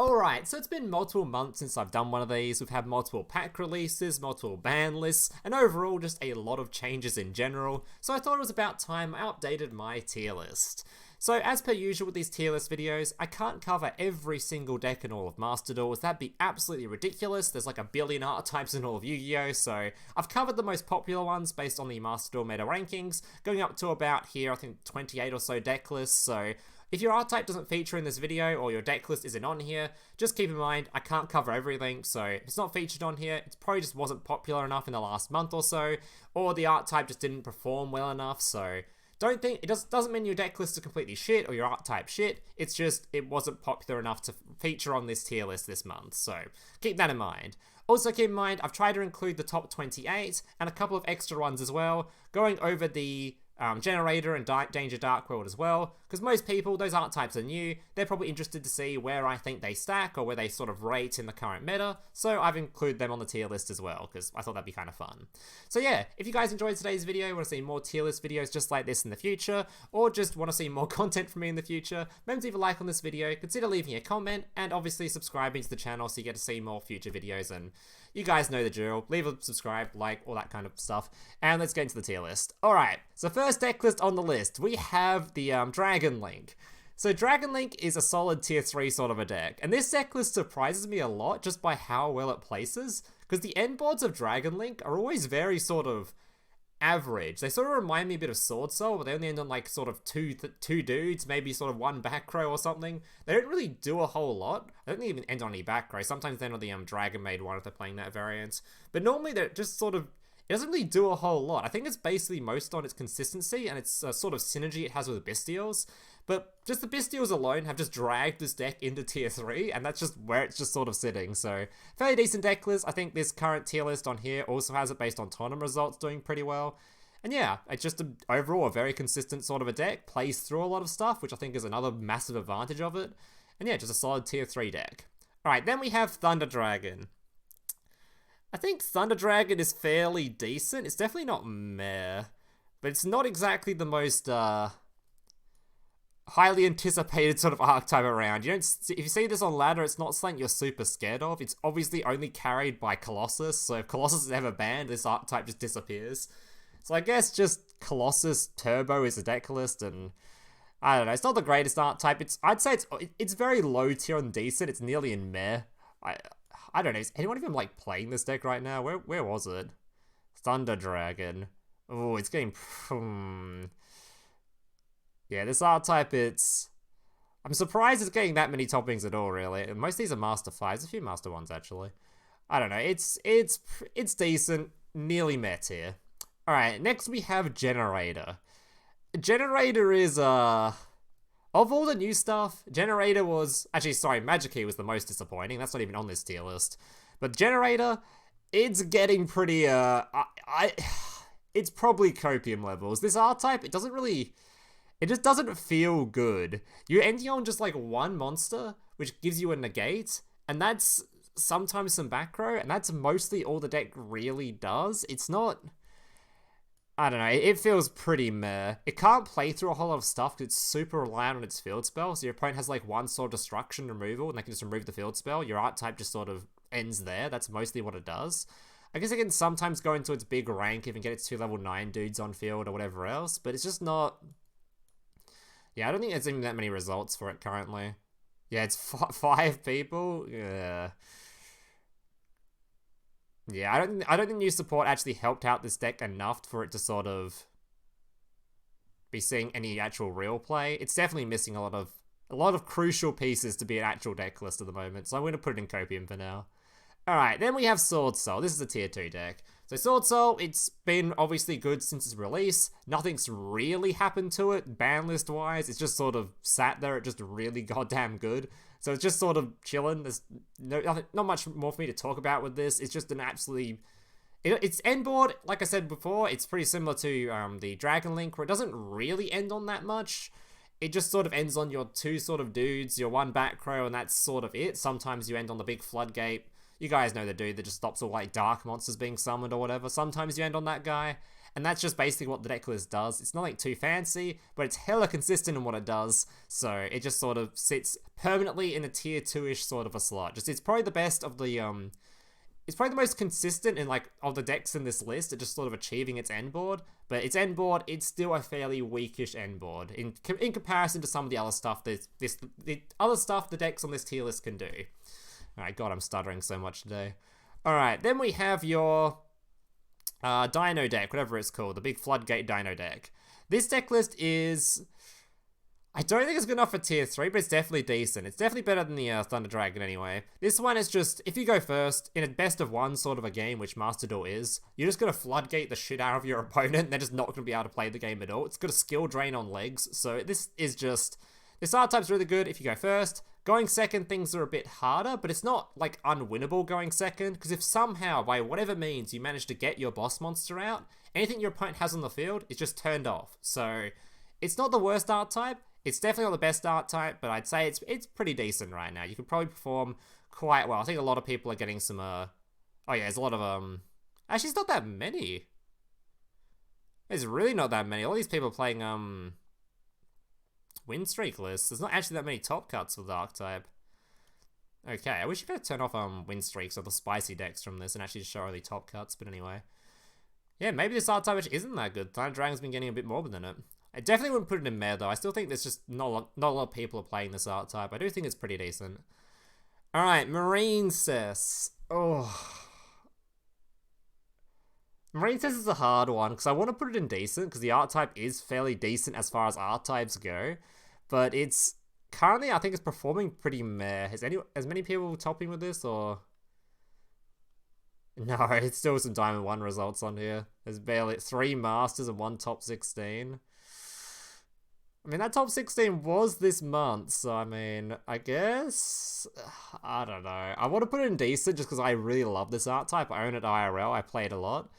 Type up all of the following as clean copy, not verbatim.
Alright, so it's been multiple months since I've done one of these. We've had multiple pack releases, multiple ban lists, and overall just a lot of changes in general, so I thought it was about time I updated my tier list. So as per usual with these tier list videos, I can't cover every single deck in all of Master Duels. That'd be absolutely ridiculous. There's like a billion archetypes in all of Yu-Gi-Oh! So I've covered the most popular ones based on the Master Duel meta rankings, going up to about here, I think 28 or so deck lists, so if your archetype doesn't feature in this video or your deck list isn't on here, just keep in mind I can't cover everything, so if it's not featured on here, it probably just wasn't popular enough in the last month or so, or the archetype just didn't perform well enough, so don't think, it doesn't mean your deck list is completely shit or your archetype shit, it's just it wasn't popular enough to feature on this tier list this month, so keep that in mind. Also keep in mind, I've tried to include the top 28 and a couple of extra ones as well, going over the Generaider and Danger Darkworld as well, because most people, those archetypes are new, they're probably interested to see where I think they stack or where they sort of rate in the current meta, so I've included them on the tier list as well, because I thought that'd be kind of fun. So yeah, if you guys enjoyed today's video, want to see more tier list videos just like this in the future, or just want to see more content from me in the future, remember to leave a like on this video, consider leaving a comment, and obviously subscribing to the channel so you get to see more future videos, and you guys know the drill. Leave a subscribe, like, all that kind of stuff. And let's get into the tier list. Alright, so first deck list on the list, we have the Dragon Link. So Dragon Link is a solid tier 3 sort of a deck. And this deck list surprises me a lot just by how well it places. Because the end boards of Dragon Link are always very sort of average. They sort of remind me a bit of Sword Soul, but they only end on like sort of two dudes, maybe sort of one back row or something. They don't really do a whole lot. I don't even end on any back row. Sometimes they end on the Dragon Maid one if they're playing that variant. But normally they're just sort of, it doesn't really do a whole lot. I think it's basically most on its consistency and its sort of synergy it has with the Bestials. But just the Bestials alone have just dragged this deck into tier 3, and that's just where it's just sort of sitting. So, fairly decent deck list. I think this current tier list on here also has it based on tournament results doing pretty well. And yeah, it's just overall a very consistent sort of a deck, plays through a lot of stuff, which I think is another massive advantage of it. And yeah, just a solid tier 3 deck. Alright, then we have Thunder Dragon. I think Thunder Dragon is fairly decent. It's definitely not meh, but it's not exactly the most highly anticipated sort of archetype around. You don't see, if you see this on ladder, it's not something you're super scared of. It's obviously only carried by Colossus, so if Colossus is ever banned, this archetype just disappears. So I guess just Colossus Turbo is the deck list, and I don't know, it's not the greatest archetype. I'd say it's very low tier and decent. It's nearly in meh. I don't know, is anyone even like playing this deck right now? Where was it? Thunder Dragon. Oh, it's getting yeah, this archetype, I'm surprised it's getting that many toppings at all, really. And most of these are Master 5s, a few Master 1s, actually. I don't know, it's decent, nearly meh tier. Alright, next we have Generaider. Generaider is, of all the new stuff, Generaider was, actually, sorry, Magic was the most disappointing. That's not even on this tier list. But Generaider, it's getting pretty, it's probably copium levels. This archetype, it just doesn't feel good. You're ending on just like one monster, which gives you a negate, and that's sometimes some back row, and that's mostly all the deck really does. It's not, I don't know, it feels pretty meh. It can't play through a whole lot of stuff because it's super reliant on its field spell, so your opponent has like one sort of destruction removal, and they can just remove the field spell. Your archetype just sort of ends there. That's mostly what it does. I guess it can sometimes go into its big rank if and get its 2 level 9 dudes on field or whatever else, but it's just not. Yeah, I don't think there's even that many results for it currently. Yeah, it's 5 people. Yeah. Yeah, I don't think new support actually helped out this deck enough for it to sort of be seeing any actual real play. It's definitely missing a lot of crucial pieces to be an actual deck list at the moment, so I'm going to put it in copium for now. Alright, then we have Sword Soul. This is a tier 2 deck. So Sword Soul, it's been obviously good since its release. Nothing's really happened to it, ban list wise. It's just sort of sat there at just really goddamn good. So it's just sort of chilling. There's not much more for me to talk about with this. It's just an absolutely... Its end board, like I said before, it's pretty similar to the Dragon Link, where it doesn't really end on that much. It just sort of ends on your 2 sort of dudes, your 1 back row, and that's sort of it. Sometimes you end on the big Floodgate. You guys know the dude that just stops all like dark monsters being summoned or whatever. Sometimes you end on that guy. and that's just basically what the deck list does. It's not like too fancy, but it's hella consistent in what it does, so it just sort of sits permanently in a tier 2-ish sort of a slot. Just it's probably the best of the it's probably the most consistent in like of the decks in this list at just sort of achieving its end board, but its end board, it's still a fairly weakish end board in comparison to some of the other stuff the other stuff the decks on this tier list can do. Alright, God, I'm stuttering so much today. Alright, then we have your Dino deck, whatever it's called, the big Floodgate Dino deck. This deck list is... I don't think it's good enough for tier 3, but it's definitely decent. It's definitely better than the Thunder Dragon anyway. This one is just, if you go first, in a best of one sort of a game, which Master Duel is, you're just going to floodgate the shit out of your opponent, and they're just not going to be able to play the game at all. It's got a skill drain on legs, so this is just... This archetype's really good if you go first. Going second, things are a bit harder, but it's not, like, unwinnable going second, because if somehow, by whatever means, you manage to get your boss monster out, anything your opponent has on the field is just turned off. So, it's not the worst archetype. It's definitely not the best archetype, but I'd say it's pretty decent right now. You could probably perform quite well. I think a lot of people are getting some, oh yeah, there's a lot of, actually, it's not that many. There's really not that many. All these people are playing, win streak lists. There's not actually that many top cuts with the archetype. Okay, I wish you could turn off, win streaks or the spicy decks from this and actually show only top cuts, but anyway. Yeah, maybe this archetype which isn't that good. Thunder Dragon's been getting a bit more than it. I definitely wouldn't put it in meta though. I still think there's just not a lot of people are playing this archetype. I do think it's pretty decent. Alright, Marincess. Oh. Marincess is a hard one because I want to put it in decent because the archetype is fairly decent as far as archetypes go. But it's currently, I think it's performing pretty meh. Has many people topping with this or... No, it's still some Diamond 1 results on here. There's barely 3 Masters and 1 top 16. I mean, that top 16 was this month, so I mean, I guess... I don't know. I want to put it in decent just because I really love this archetype. I own it IRL, I play it a lot.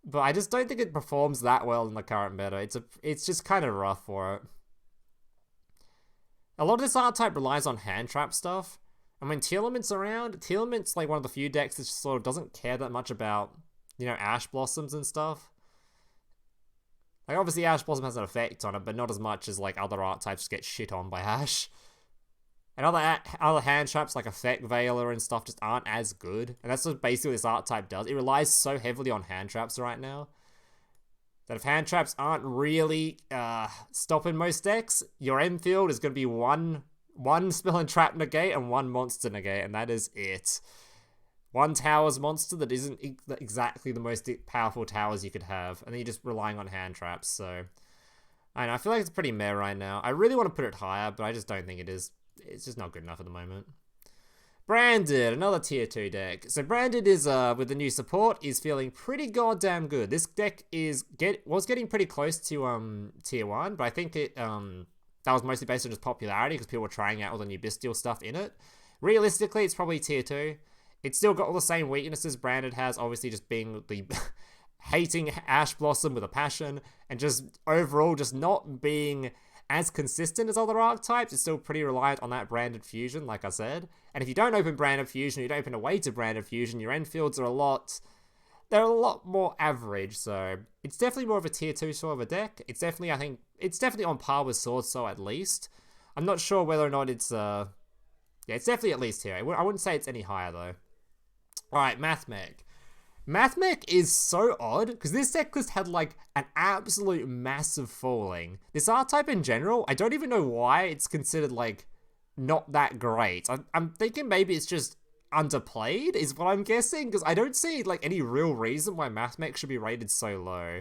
But I just don't think it performs that well in the current meta. It's just kind of rough for it. A lot of this archetype relies on hand trap stuff. And when Tearlaments around, Tearlaments like one of the few decks that just sort of doesn't care that much about, you know, Ash Blossoms and stuff. Like, obviously Ash Blossom has an effect on it, but not as much as, like, other archetypes get shit on by Ash. And other hand traps, like Effect Veiler and stuff, just aren't as good. And that's what basically this archetype does. It relies so heavily on hand traps right now, that if hand traps aren't really stopping most decks, your end field is going to be one spell and trap negate and 1 monster negate, and that is it. 1 towers monster that isn't exactly the most powerful towers you could have, and then you're just relying on hand traps, so... I know, I feel like it's pretty meh right now. I really want to put it higher, but I just don't think it is. It's just not good enough at the moment. Branded, another tier 2 deck. So Branded is, with the new support, is feeling pretty goddamn good. This deck was getting pretty close to, tier 1, but I think it, that was mostly based on just popularity, because people were trying out all the new Bestial stuff in it. Realistically, it's probably tier 2. It's still got all the same weaknesses Branded has, obviously just being the hating Ash Blossom with a passion, and just overall just not being as consistent as other archetypes. It's still pretty reliant on that Branded Fusion, like I said. And if you don't open Branded Fusion, you don't open a way to Branded Fusion, your end fields are they're a lot more average, so it's definitely more of a tier 2 sort of a deck. It's definitely, I think, it's definitely on par with Sword Soul at least. I'm not sure whether or not it's, yeah, it's definitely at least here. I wouldn't say it's any higher though. Alright, Mathmech. Mathmech is so odd, because this deck list had, like, an absolute massive falling. This archetype in general, I don't even know why it's considered, like, not that great. I'm thinking maybe it's just underplayed, is what I'm guessing, because I don't see, like, any real reason why Mathmech should be rated so low.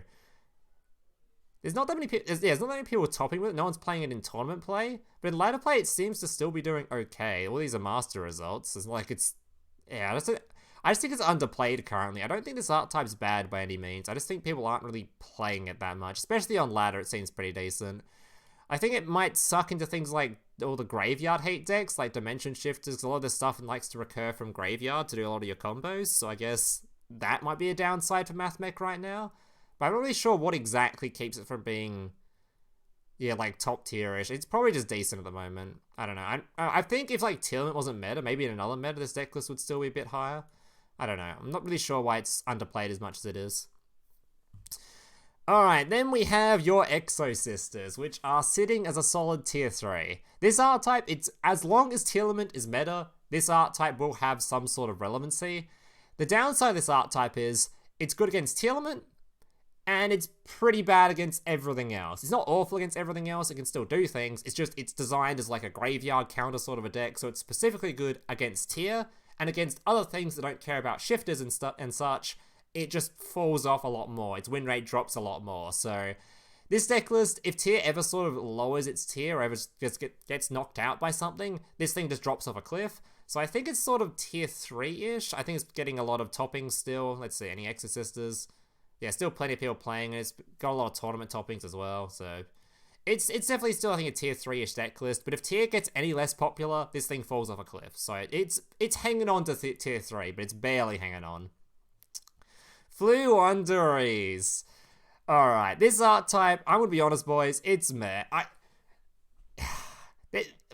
There's not that many people, there's not that many people topping with it. No one's playing it in tournament play, but in ladder play, it seems to still be doing okay. All these are master results. It's like, yeah, I just think it's underplayed currently. I don't think this archetype's bad by any means. I just think people aren't really playing it that much. Especially on ladder, it seems pretty decent. I think it might suck into things like all the graveyard hate decks, like Dimension Shifters, because a lot of this stuff likes to recur from graveyard to do a lot of your combos. So I guess that might be a downside for Mathmech right now. But I'm not really sure what exactly keeps it from being, yeah, like top tier-ish. It's probably just decent at the moment. I don't know. I think if like Tearlaments wasn't meta, maybe in another meta, this deck list would still be a bit higher. I don't know. I'm not really sure why it's underplayed as much as it is. Alright, then we have your Exosisters, which are sitting as a solid tier 3. This archetype, it's as long as Tearlament is meta, this archetype will have some sort of relevancy. The downside of this archetype is, it's good against Tearlament, and it's pretty bad against everything else. It's not awful against everything else, it can still do things, it's just, it's designed as like a graveyard counter sort of a deck, so it's specifically good against tier, and against other things that don't care about shifters and such, it just falls off a lot more. Its win rate drops a lot more. So this deck list, if tier ever sort of lowers its tier or ever just gets knocked out by something, this thing just drops off a cliff. So I think it's sort of tier 3-ish. I think it's getting a lot of toppings still. Let's see, any Exosisters? Yeah, still plenty of people playing it. It's got a lot of tournament toppings as well. So it's definitely still, I think, a tier 3-ish deck list. But if tier gets any less popular, this thing falls off a cliff. So it's hanging on to tier 3, but it's barely hanging on. Floowandereeze. Alright, this archetype, I'm gonna be honest, boys, it's meh.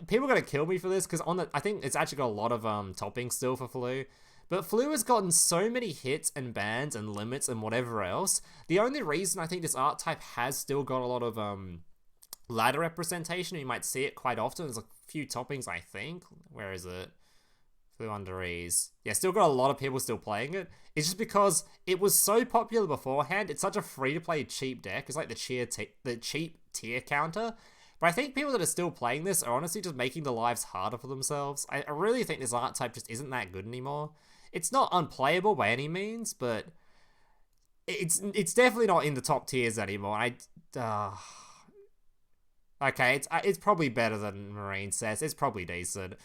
People are gonna kill me for this, because I think it's actually got a lot of toppings still for Floo. But Floo has gotten so many hits and bans and limits and whatever else. The only reason I think this archetype has still got a lot of ladder representation, you might see it quite often, there's a few toppings, I think. Where is it? Floowandereeze. Yeah, still got a lot of people still playing it. It's just because it was so popular beforehand. It's such a free-to-play cheap deck. It's like the cheap tier counter. But I think people that are still playing this are honestly just making the lives harder for themselves. I really think this archetype just isn't that good anymore. It's not unplayable by any means, but it's definitely not in the top tiers anymore. Okay, it's probably better than Marincess. It's probably decent.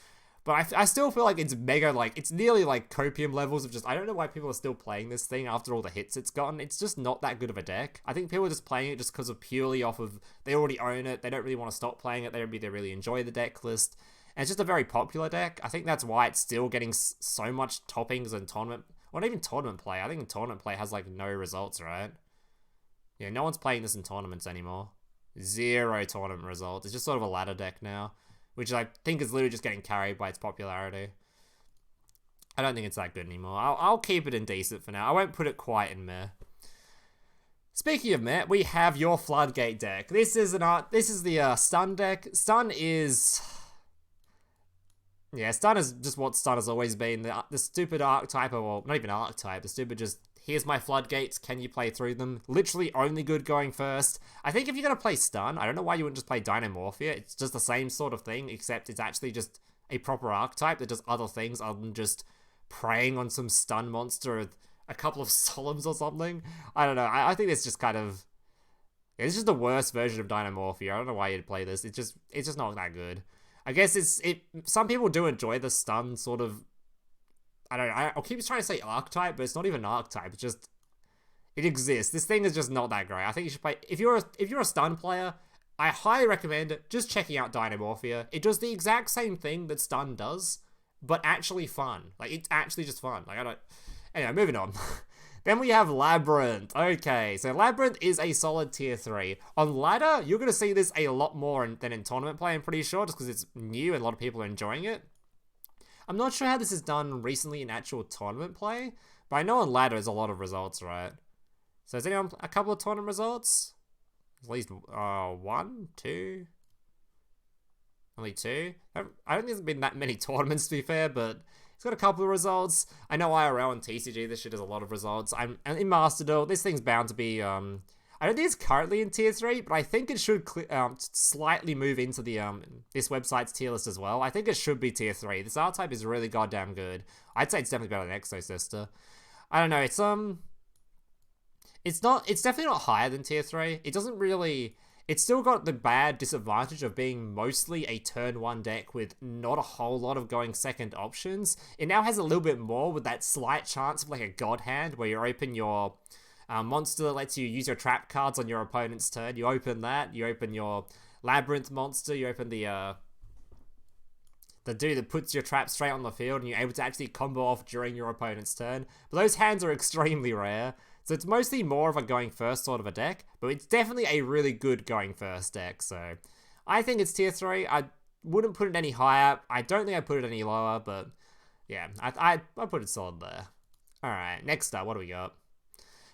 But I still feel like it's mega, like, it's nearly like copium levels of just, I don't know why people are still playing this thing after all the hits it's gotten. It's just not that good of a deck. I think people are just playing it just because of purely off of, they already own it, they don't really want to stop playing it, they really enjoy the deck list. And it's just a very popular deck. I think that's why it's still getting so much toppings and tournament, or not even tournament play. I think tournament play has like no results, right? Yeah, no one's playing this in tournaments anymore. 0 tournament results. It's just sort of a ladder deck now, which I think is literally just getting carried by its popularity. I don't think it's that good anymore. I'll keep it in decent for now. I won't put it quite in meh. Speaking of meh, we have your Floodgate deck. This is the Stun deck. Stun is... Yeah, Stun is just what Stun has always been. The stupid archetype, or not even archetype, the stupid just, here's my floodgates, can you play through them? Literally only good going first. I think if you're going to play Stun, I don't know why you wouldn't just play Dinomorphia. It's just the same sort of thing, except it's actually just a proper archetype that does other things other than just preying on some Stun monster with a couple of Solemns or something. I don't know. I think it's just kind of... Yeah, it's just the worst version of Dinomorphia. I don't know why you'd play this. It's just not that good. I guess some people do enjoy the Stun sort of... I don't know, I'll keep trying to say archetype, but it's not even an archetype, it's just... It exists. This thing is just not that great. I think you should play... If you're a Stun player, I highly recommend just checking out Dinomorphia. It does the exact same thing that Stun does, but actually fun. Like, it's actually just fun. Like, I don't... Anyway, moving on. Then we have Labrynth. Okay, so Labrynth is a solid tier 3. On ladder, you're going to see this a lot more than in tournament play, I'm pretty sure, just because it's new and a lot of people are enjoying it. I'm not sure how this is done recently in actual tournament play, but I know on ladder there's a lot of results, right? So is anyone a couple of tournament results? At least 1, 2? Only 2? I don't think there's been that many tournaments, to be fair, but... It's got a couple of results. I know IRL and TCG, this shit has a lot of results. And in Master Duel, this thing's bound to be, I don't think it's currently in tier 3, but I think it should slightly move into the, this website's tier list as well. I think it should be tier 3. This archetype is really goddamn good. I'd say it's definitely better than Exosister. I don't know, it's definitely not higher than tier 3. It doesn't really... It's still got the bad disadvantage of being mostly a turn 1 deck with not a whole lot of going second options. It now has a little bit more with that slight chance of like a god hand where you open your monster that lets you use your trap cards on your opponent's turn. You open that, you open your Labrynth monster, you open the dude that puts your trap straight on the field and you're able to actually combo off during your opponent's turn. But those hands are extremely rare. So it's mostly more of a going first sort of a deck, but it's definitely a really good going first deck. So I think it's tier 3. I wouldn't put it any higher. I don't think I'd put it any lower, but yeah, I put it solid there. Alright, next up, what do we got?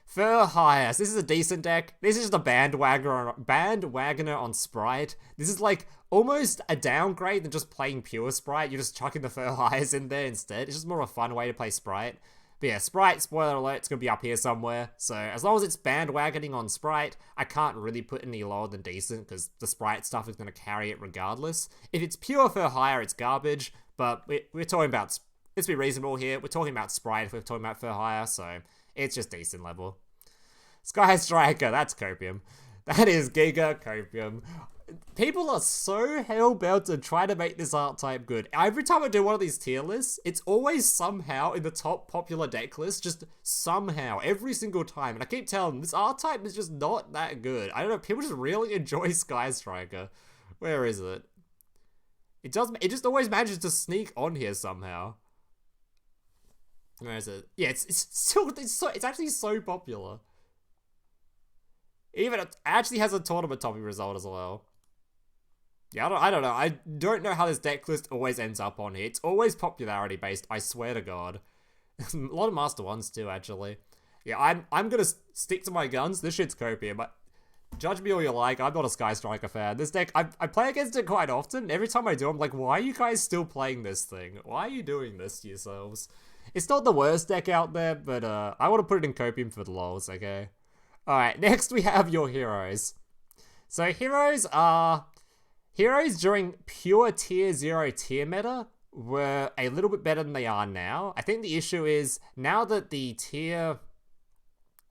Fur Hire. This is a decent deck. This is just a bandwagoner on Sprite. This is like almost a downgrade than just playing pure Sprite. You're just chucking the Fur Hires in there instead. It's just more of a fun way to play Sprite. But yeah, Sprite, spoiler alert, it's going to be up here somewhere. So as long as it's bandwagoning on Sprite, I can't really put any lower than decent because the Sprite stuff is going to carry it regardless. If it's pure Fur Hire, it's garbage. But we're talking about, let's be reasonable here, we're talking about Sprite if we're talking about Fur Hire, so it's just decent level. Sky Striker, that's copium. That is Giga Copium. People are so hell-bent to try to make this archetype good. Every time I do one of these tier lists, it's always somehow in the top popular deck list, just somehow, every single time. And I keep telling them, this archetype is just not that good. I don't know, people just really enjoy Sky Striker. Where is it? It just always manages to sneak on here somehow. Where is it? Yeah, it's actually so popular. Even it actually has a tournament topping result as well. Yeah, I don't know. I don't know how this deck list always ends up on here. It's always popularity based, I swear to God. A lot of Master 1s too, actually. Yeah, I'm gonna stick to my guns. This shit's copium, but judge me all you like, I'm not a Sky Striker fan. This deck, I play against it quite often. Every time I do, I'm like, why are you guys still playing this thing? Why are you doing this to yourselves? It's not the worst deck out there, but I want to put it in copium for the lols, okay? Alright, next we have your heroes. So heroes during pure tier 0 tier meta were a little bit better than they are now. I think the issue is, now that the tier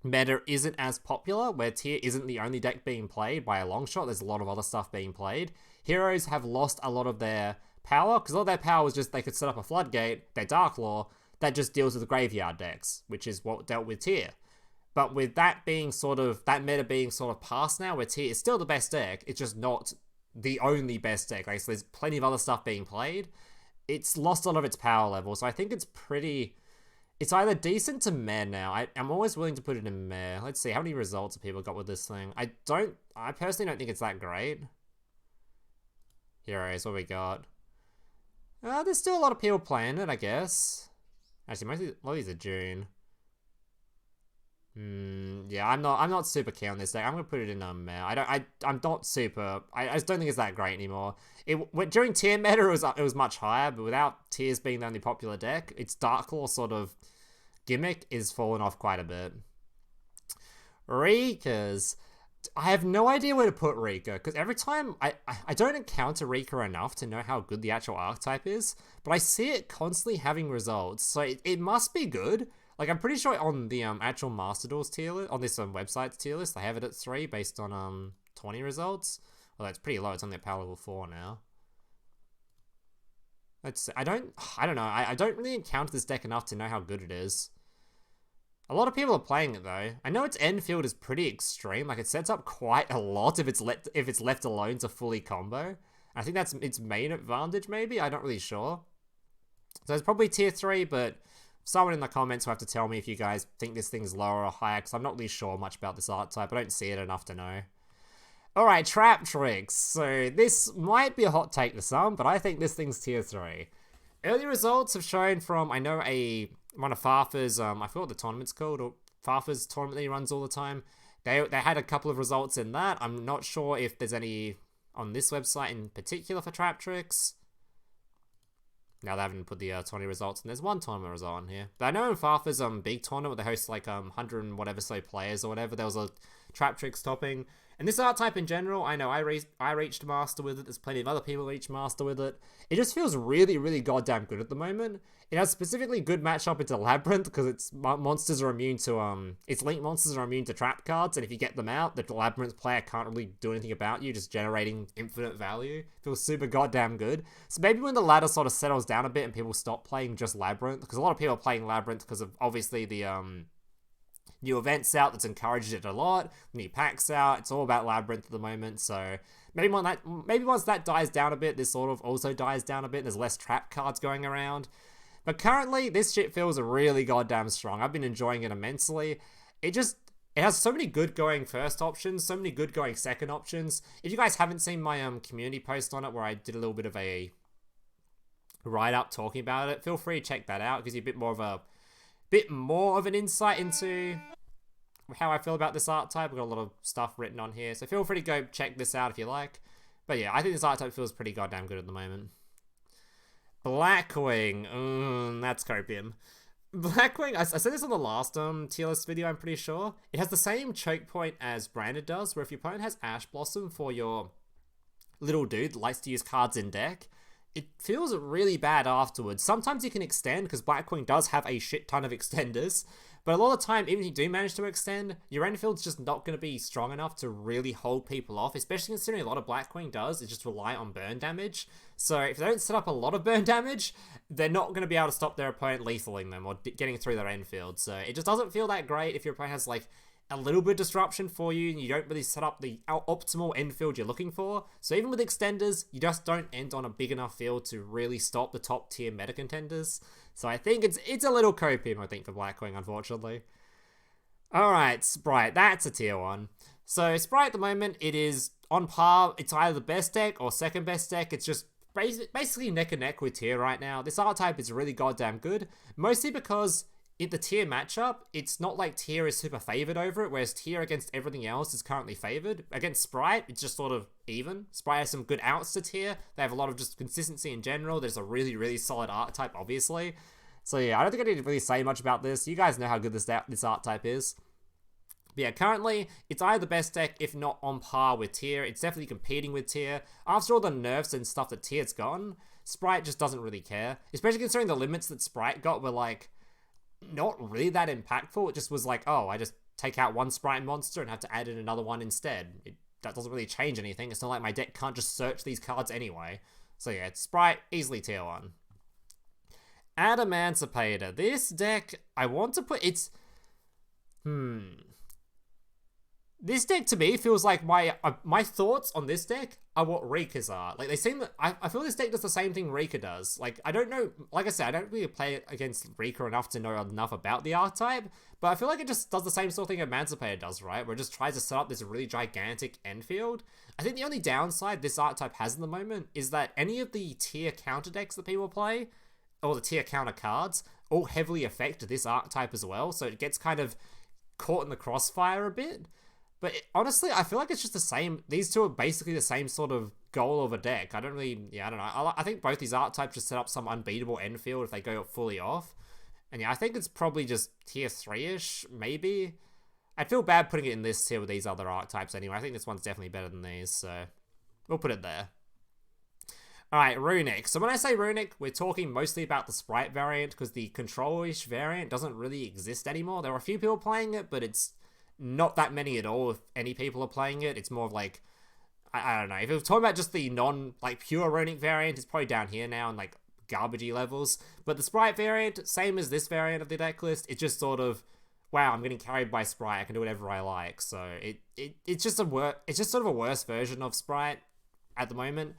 meta isn't as popular, where tier isn't the only deck being played by a long shot, there's a lot of other stuff being played, heroes have lost a lot of their power, because all their power was just they could set up a floodgate, their Dark Law, that just deals with the graveyard decks, which is what dealt with tier. But with that being that meta being sort of past now, where tier is still the best deck, it's just not the only best deck. Like, so there's plenty of other stuff being played. It's lost a lot of its power level, so I think it's either decent to meh now. I'm always willing to put it in meh. Let's see, how many results have people got with this thing? I personally don't think it's that great. Heroes, what we got? There's still a lot of people playing it, I guess. Actually, mostly, a lot of these are June. Yeah, I'm not super keen on this deck. I'm gonna put it in meh. I'm not super. I just don't think it's that great anymore. During tier meta, it was much higher, but without tiers being the only popular deck, its Dark Law sort of gimmick is fallen off quite a bit. Rikkas. I have no idea where to put Rikka, because every time I don't encounter Rikka enough to know how good the actual archetype is, but I see it constantly having results, so it must be good. Like, I'm pretty sure on the actual Master Duels tier list, on this website's tier list, they have it at 3 based on 20 results. Although it's pretty low, it's only at power level 4 now. Let's see. I don't know. I don't really encounter this deck enough to know how good it is. A lot of people are playing it though. I know its end field is pretty extreme. Like, it sets up quite a lot if it's left alone to fully combo. I think that's its main advantage, maybe. I'm not really sure. So it's probably tier 3, but someone in the comments will have to tell me if you guys think this thing's lower or higher, because I'm not really sure much about this archetype. I don't see it enough to know. Alright, Traptrix. So this might be a hot take to some, but I think this thing's tier 3. Early results have shown from, I know, one of Farfa's, I forgot what the tournament's called, or Farfa's tournament that he runs all the time. They had a couple of results in that. I'm not sure if there's any on this website in particular for Traptrix. Now they haven't put the 20 results, and there's one tournament result on here. But I know in Farfa's big tournament where they host like 100 and whatever so players or whatever, there was a Traptrix topping. And this archetype in general, I know I reached Master with it, there's plenty of other people who reached Master with it. It just feels really, really goddamn good at the moment. It has specifically good matchup into Labrynth, because its monsters are immune to, its link monsters are immune to trap cards, and if you get them out, the Labyrinth player can't really do anything about you, just generating infinite value. Feels super goddamn good. So maybe when the ladder sort of settles down a bit and people stop playing just Labyrinth, because a lot of people are playing Labyrinth because of, obviously, the, new events out that's encouraged it a lot, new packs out, it's all about Labyrinth at the moment, so maybe once that dies down a bit, this sort of also dies down a bit, there's less trap cards going around. But currently, this shit feels really goddamn strong. I've been enjoying it immensely. It has so many good going first options, so many good going second options. If you guys haven't seen my community post on it, where I did a little bit of a write-up talking about it, feel free to check that out. It gives you a bit more of an insight into how I feel about this archetype. We've got a lot of stuff written on here, so feel free to go check this out if you like. But yeah, I think this archetype feels pretty goddamn good at the moment. Blackwing, that's copium. Blackwing, I said this on the last tier list video, I'm pretty sure. It has the same choke point as Branded does, where if your opponent has Ash Blossom for your little dude that likes to use cards in deck, it feels really bad afterwards. Sometimes you can extend, because Blackwing does have a shit ton of extenders, but a lot of the time, even if you do manage to extend, your endfield's just not going to be strong enough to really hold people off, especially considering a lot of Blackwing does is just rely on burn damage. So if they don't set up a lot of burn damage, they're not going to be able to stop their opponent lethaling them or getting through their endfield. So it just doesn't feel that great if your opponent has like a little bit of disruption for you and you don't really set up the optimal end field you're looking for. So even with extenders, you just don't end on a big enough field to really stop the top tier meta contenders. So I think it's a little copium, I think, for Blackwing, unfortunately. Alright, Sprite, that's a tier 1. So Sprite at the moment, it is on par. It's either the best deck or second best deck. It's just basically neck and neck with tier right now. This archetype is really goddamn good, mostly because in the tier matchup, it's not like tier is super favored over it, whereas tier against everything else is currently favored. Against Sprite, it's just sort of even. Sprite has some good outs to tier. They have a lot of just consistency in general. There's a really, really solid archetype, obviously. So yeah, I don't think I need to really say much about this. You guys know how good this archetype is. But yeah, currently, it's either the best deck, if not on par with tier. It's definitely competing with tier. After all the nerfs and stuff that tier's gotten, Sprite just doesn't really care. Especially considering the limits that Sprite got were like, not really that impactful. It just was like, oh, I just take out one Sprite monster and have to add in another one instead. That doesn't really change anything. It's not like my deck can't just search these cards anyway. So yeah, it's Sprite, easily tier 1. Adamancipator. This deck, I want to put, This deck to me feels like my thoughts on this deck are what Rikka's are. Like they seem, I feel this deck does the same thing Rikka does. Like I don't know, like I said, I don't really play against Rikka enough to know enough about the archetype, but I feel like it just does the same sort of thing Emancipator does, right? Where it just tries to set up this really gigantic endfield. I think the only downside this archetype has in the moment is that any of the tier counter decks that people play, or the tier counter cards, all heavily affect this archetype as well, so it gets kind of caught in the crossfire a bit. But honestly, I feel like it's just the same. These two are basically the same sort of goal of a deck. I don't know. I think both these archetypes just set up some unbeatable end field if they go fully off. And yeah, I think it's probably just tier 3-ish, maybe. I'd feel bad putting it in this tier with these other archetypes anyway. I think this one's definitely better than these, so we'll put it there. Alright, Runick. So when I say Runick, we're talking mostly about the Sprite variant, because the control-ish variant doesn't really exist anymore. There are a few people playing it, but it's not that many at all if any people are playing it. It's more of like, I don't know. If we're talking about just the pure Runick variant, it's probably down here now in like garbagey levels. But the Sprite variant, same as this variant of the deck list, it's just sort of, wow, I'm getting carried by Sprite, I can do whatever I like. So it's just sort of a worse version of Sprite at the moment.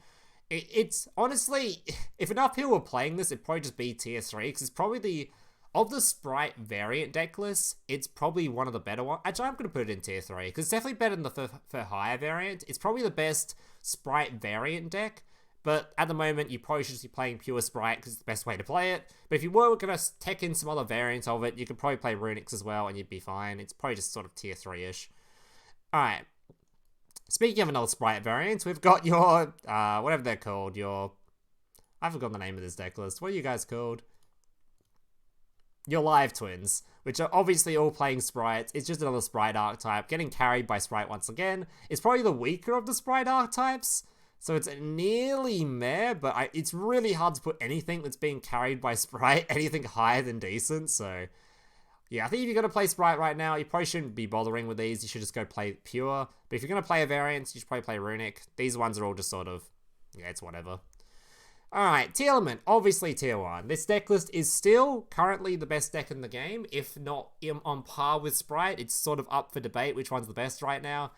It's honestly, if enough people were playing this, it'd probably just be tier 3, because it's probably of the Sprite variant deck list, it's probably one of the better ones. Actually, I'm going to put it in tier 3, because it's definitely better than the for Hire variant. It's probably the best Sprite variant deck, but at the moment, you probably should just be playing pure Sprite, because it's the best way to play it. But if you were going to tech in some other variants of it, you could probably play Runick's as well, and you'd be fine. It's probably just sort of tier 3-ish. Alright. Speaking of another Sprite variant, we've got your, whatever they're called, I forgot the name of this deck list. What are you guys called? Your Live Twins, which are obviously all playing Sprites. It's just another Sprite archetype, getting carried by Sprite once again. It's probably the weaker of the Sprite archetypes, so it's nearly meh, but it's really hard to put anything that's being carried by Sprite, anything higher than decent, so yeah, I think if you're going to play Sprite right now, you probably shouldn't be bothering with these. You should just go play Pure. But if you're going to play a variant, you should probably play Runick. These ones are all just sort of, yeah, it's whatever. Alright, Tearlaments, obviously tier 1. This deck list is still currently the best deck in the game, if not on par with Sprite. It's sort of up for debate which one's the best right now.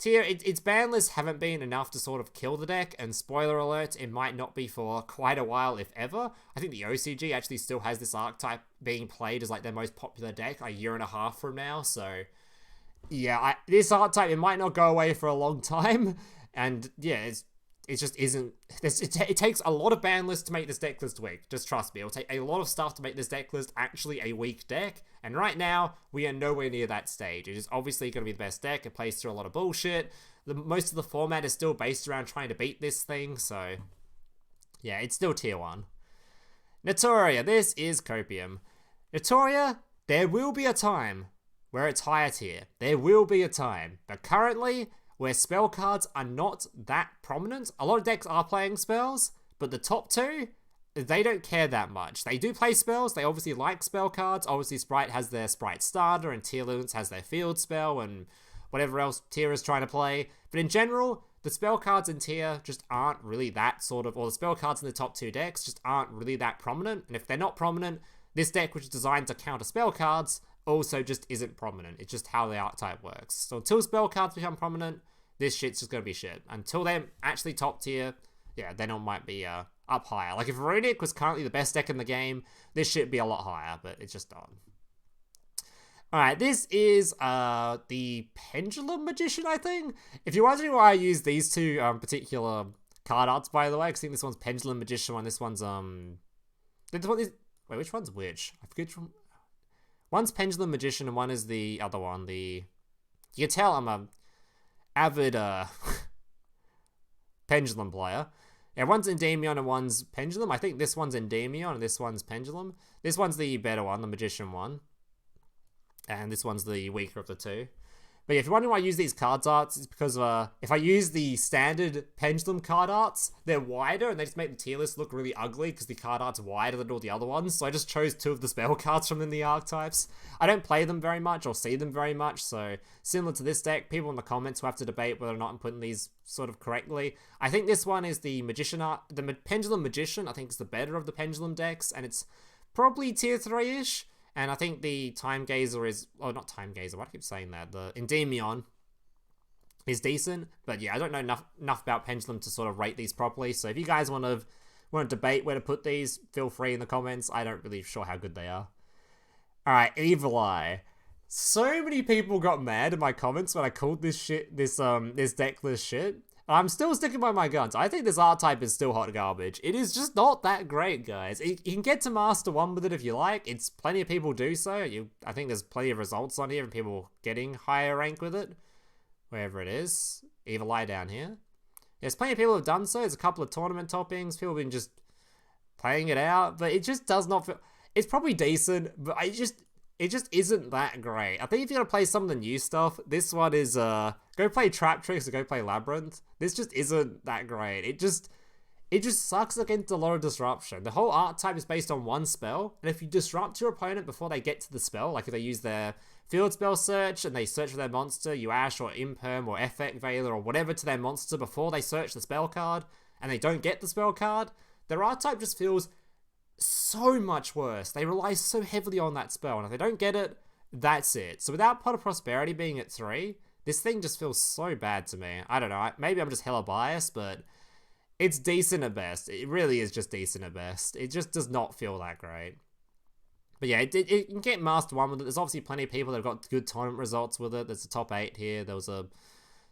Its ban lists haven't been enough to sort of kill the deck, and spoiler alert, it might not be for quite a while, if ever. I think the OCG actually still has this archetype being played as like their most popular deck a year and a half from now, so this archetype, it might not go away for a long time, and yeah, it just isn't. It takes a lot of ban lists to make this deck list weak. Just trust me, it'll take a lot of stuff to make this deck list actually a weak deck. And right now, we are nowhere near that stage. It is obviously going to be the best deck. It plays through a lot of bullshit. Most of the format is still based around trying to beat this thing, so yeah, it's still tier 1. Naturia, this is Copium. Naturia, there will be a time where it's higher tier. There will be a time. But currently, where spell cards are not that prominent, a lot of decks are playing spells, but the top 2, they don't care that much. They do play spells, they obviously like spell cards. Obviously, Sprite has their Sprite starter, and Tearlaments has their field spell, and whatever else tier is trying to play. But in general, the spell cards in tier just aren't really that sort of, or the spell cards in the top 2 decks just aren't really that prominent. And if they're not prominent, this deck, which is designed to counter spell cards, also just isn't prominent. It's just how the archetype works. So until spell cards become prominent, this shit's just gonna be shit. Until they're actually top tier, yeah, then it might be up higher. Like if Runick was currently the best deck in the game, this shit would be a lot higher, but it's just not. Alright, this is the Pendulum Magician, I think. If you're wondering why I use these 2 particular card arts, by the way, because I think this one's Pendulum Magician and this one's this one is, wait, which one's which? I forget from. One's Pendulum Magician and one is the other one. You can tell I'm a avid Pendulum player. Yeah, one's Endymion and one's Pendulum. I think this one's Endymion and this one's Pendulum. This one's the better one, the Magician one. And this one's the weaker of the 2. But yeah, if you're wondering why I use these cards arts, it's because if I use the standard Pendulum card arts, they're wider and they just make the tier list look really ugly because the card art's wider than all the other ones. So I just chose 2 of the spell cards from the archetypes. I don't play them very much or see them very much, so similar to this deck, people in the comments will have to debate whether or not I'm putting these sort of correctly. I think this one is the Magician art, the Pendulum Magician. I think it's the better of the Pendulum decks, and it's probably tier 3-ish. And I think the Time Gazer is... Oh, not Time Gazer. Why do I keep saying that? The Endymion is decent. But yeah, I don't know enough about Pendulum to sort of rate these properly. So if you guys want to debate where to put these, feel free in the comments. I don't really sure how good they are. Alright, Evil Eye. So many people got mad in my comments when I called this shit, this deck list shit. I'm still sticking by my guns. I think this archetype is still hot garbage. It is just not that great, guys. You can get to Master 1 with it if you like. It's plenty of people do so. I think there's plenty of results on here and people getting higher rank with it. Wherever it is. Evil Eye down here. There's plenty of people who have done so. There's a couple of tournament toppings. People have been just playing it out. But it just does not feel... It's probably decent, but it just isn't that great. I think if you're going to play some of the new stuff, this one is, go play Traptrix or go play Labrynth. This just isn't that great. It just sucks against a lot of disruption. The whole archetype is based on one spell, and if you disrupt your opponent before they get to the spell, like if they use their field spell search and they search for their monster, you Ash or Imperm or Effect Veiler or whatever to their monster before they search the spell card, and they don't get the spell card, their archetype just feels so much worse. They rely so heavily on that spell, and if they don't get it, that's it. So without Pot of Prosperity being at 3, this thing just feels so bad to me. I don't know, maybe I'm just hella biased, but it's decent at best. It really is just decent at best. It just does not feel that great. But yeah, it can get Master 1 with it. There's obviously plenty of people that have got good tournament results with it. There's a top 8 here. There was a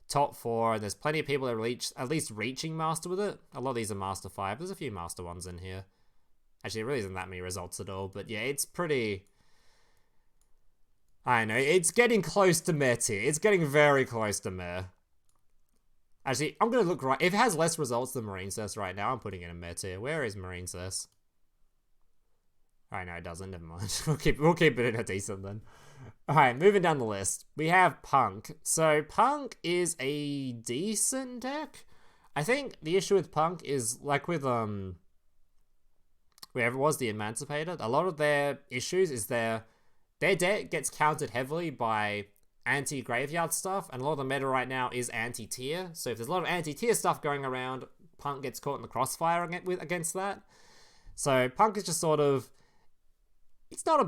top 4, and there's plenty of people that are at least reaching Master with it. A lot of these are Master 5. There's a few Master 1s in here. Actually, it really isn't that many results at all, but yeah, it's pretty... I know, it's getting close to meh tier. It's getting very close to meh. Actually, I'm going to look right... If it has less results than Marincess right now, I'm putting it in meh tier. Where is Marincess? Alright, no, it doesn't. Never mind. We'll keep it in a decent then. Alright, moving down the list. We have Punk. So, Punk is a decent deck. I think the issue with Punk is, like with, wherever it was, the Emancipator, a lot of their issues is their deck gets countered heavily by anti-graveyard stuff, and a lot of the meta right now is anti-tier. So if there's a lot of anti-tier stuff going around, Punk gets caught in the crossfire against that. So Punk is just sort of... It's not a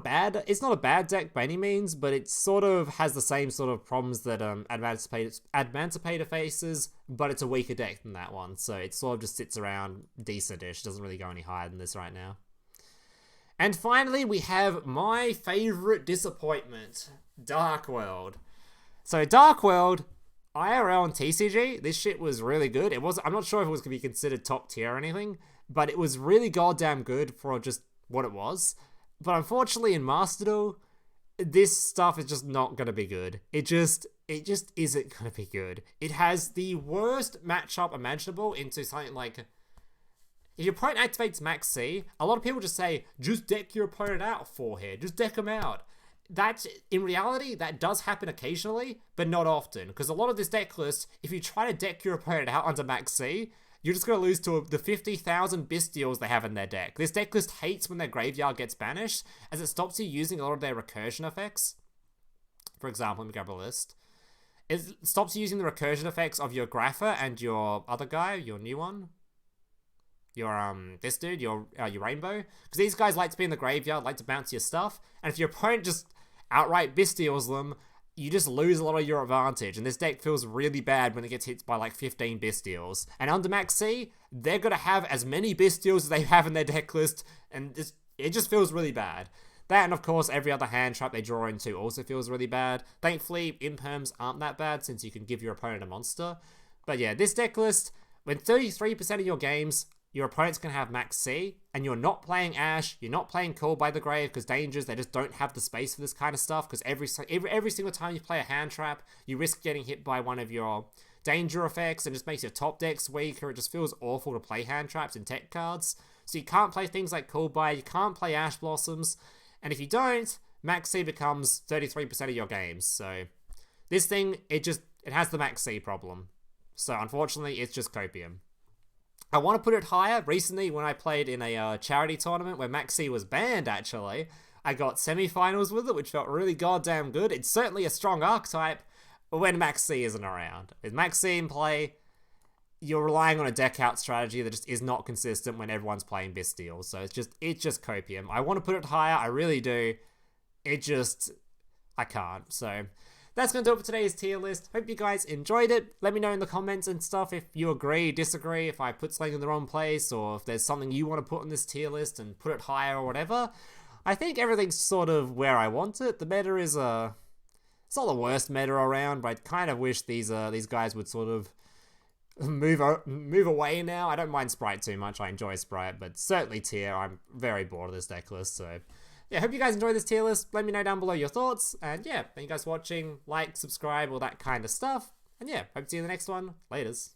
bad deck by any means, but it sort of has the same sort of problems that Adamancipator faces, but it's a weaker deck than that one. So it sort of just sits around decent-ish. Doesn't really go any higher than this right now. And finally, we have my favorite disappointment, Darkworld. So Darkworld, IRL and TCG, this shit was really good. I'm not sure if it was going to be considered top tier or anything, but it was really goddamn good for just what it was. But unfortunately in Master Duel, this stuff is just not going to be good. It just isn't going to be good. It has the worst matchup imaginable into something like... If your opponent activates Max C, a lot of people just say, just deck your opponent out for here. Just deck them out. In reality, that does happen occasionally, but not often. Because a lot of this deck list, if you try to deck your opponent out under Max C, you're just going to lose to the 50,000 Bystials they have in their deck. This deck list hates when their graveyard gets banished, as it stops you using a lot of their recursion effects. For example, let me grab a list. It stops you using the recursion effects of your Grapher and your other guy, your new one. Your, this dude, your Rainbow. Because these guys like to be in the graveyard, like to bounce your stuff. And if your opponent just outright Bystials them, you just lose a lot of your advantage. And this deck feels really bad when it gets hit by like 15 Bystials. And under Max C, they're going to have as many Bystials as they have in their deck list. And it just feels really bad. That and of course every other hand trap they draw into also feels really bad. Thankfully, imperms aren't that bad since you can give your opponent a monster. But yeah, this deck list, when 33% of your games... your opponent's going to have Max C, and you're not playing Ash, you're not playing Call by the Grave, because Dangers, they just don't have the space for this kind of stuff, because every single time you play a hand trap, you risk getting hit by one of your danger effects, and just makes your top decks weaker. It just feels awful to play hand traps and tech cards. So you can't play things like Call by, you can't play Ash Blossoms, and if you don't, Max C becomes 33% of your games. So this thing, it has the Max C problem. So unfortunately, it's just copium. I want to put it higher. Recently, when I played in a charity tournament where Max C was banned, actually, I got semi-finals with it, which felt really goddamn good. It's certainly a strong archetype, but when Max C isn't around. With Max C in play, you're relying on a deck-out strategy that just is not consistent when everyone's playing Bystial. So it's just copium. I want to put it higher, I really do. I can't, so... That's going to do it for today's tier list. Hope you guys enjoyed it. Let me know in the comments and stuff if you agree, disagree, if I put something in the wrong place, or if there's something you want to put on this tier list and put it higher or whatever. I think everything's sort of where I want it. The meta is it's not the worst meta around, but I kind of wish these guys would sort of move away now. I don't mind Sprite too much. I enjoy Sprite, but certainly tier. I'm very bored of this deck list, so... yeah, hope you guys enjoyed this tier list. Let me know down below your thoughts. And yeah, thank you guys for watching. Like, subscribe, all that kind of stuff. And yeah, hope to see you in the next one. Laters.